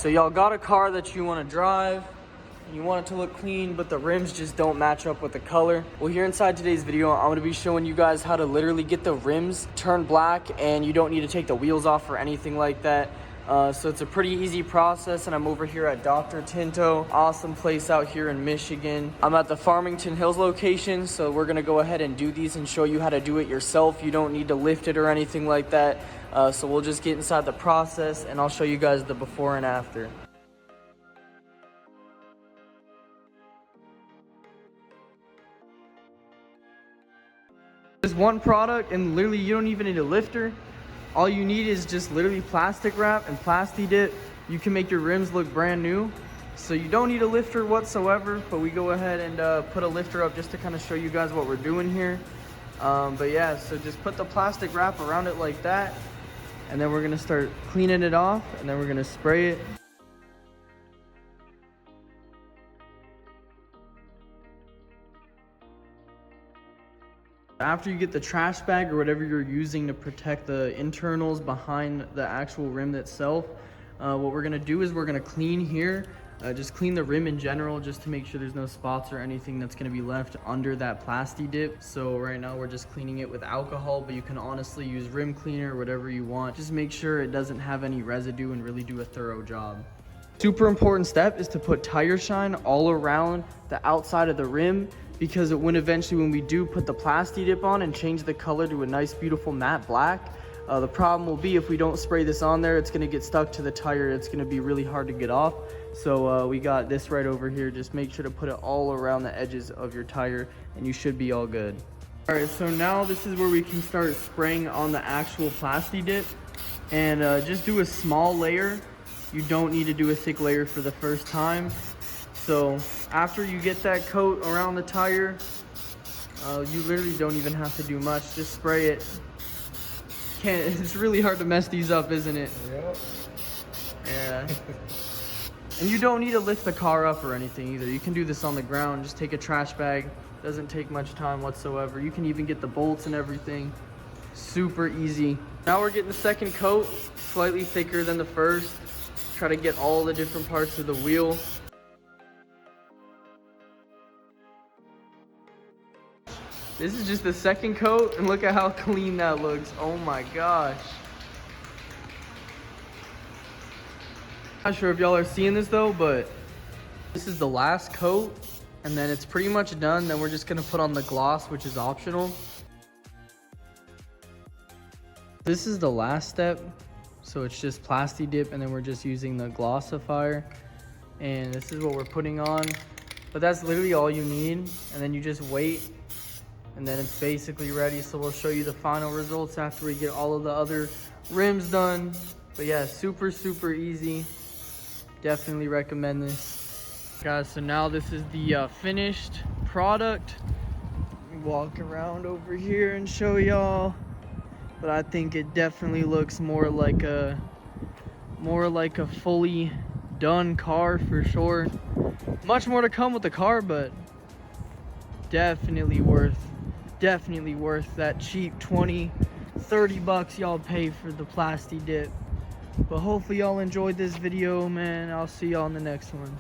So y'all got a car that you want to drive, and you want it to look clean, but the rims just don't match up with the color. Well, here inside today's video, I'm going to be showing you guys how to literally get the rims turned black, and you don't need to take the wheels off or anything like that. So it's a pretty easy process, and I'm over here at Dr. Tinto. Awesome place out here in Michigan. I'm at the Farmington Hills location, so we're gonna go ahead and do these and show you how to do it yourself. You don't need to lift it or anything like that. So we'll just get inside the process, and I'll show you guys the before and after. There's one product, and literally you don't even need a lifter. All you need is just literally plastic wrap and plastidip. You can make your rims look brand new. So you don't need a lifter whatsoever, but we go ahead and put a lifter up just to kind of show you guys what we're doing here. But yeah, so just put the plastic wrap around it like that. And then we're gonna start cleaning it off, and then we're gonna spray it. After you get the trash bag or whatever you're using to protect the internals behind the actual rim itself, what we're gonna do is we're gonna clean here, just clean the rim in general, just to make sure there's no spots or anything that's gonna be left under that plastidip. So right now we're just cleaning it with alcohol, but you can honestly use rim cleaner or whatever you want. Just make sure it doesn't have any residue and really do a thorough job. Super important step is to put tire shine all around the outside of the rim, because when we do put the plastidip on and change the color to a nice beautiful matte black, the problem will be if we don't spray this on there, it's going to get stuck to the tire. It's going to be really hard to get off. So we got this right over here. Just make sure to put it all around the edges of your tire, and you should be all good. All right, so now this is where we can start spraying on the actual plastidip, and just do a small layer. You don't need to do a thick layer for the first time. So after you get that coat around the tire, you literally don't even have to do much. Just spray it. It's really hard to mess these up, isn't it? Yep. Yeah. And you don't need to lift the car up or anything either. You can do this on the ground. Just take a trash bag. Doesn't take much time whatsoever. You can even get the bolts and everything. Super easy. Now we're getting the second coat, slightly thicker than the first. Try to get all the different parts of the wheel. This is just the second coat, and look at how clean that looks. Oh my gosh. Not sure if y'all are seeing this though, but this is the last coat, and then it's pretty much done. Then we're just gonna put on the gloss, which is optional. This is the last step. So it's just plastidip, and then we're just using the glossifier. And this is what we're putting on. But that's literally all you need. And then you just wait, and then it's basically ready. So we'll show you the final results after we get all of the other rims done. But yeah, super easy. Definitely recommend this, guys. So now this is the finished product. Walk around over here and show y'all. But I think it definitely looks more like a fully done car for sure. Much more to come with the car, but definitely worth that cheap 20-30 bucks y'all pay for the plastidip. But hopefully y'all enjoyed this video, man. I'll see y'all in the next one.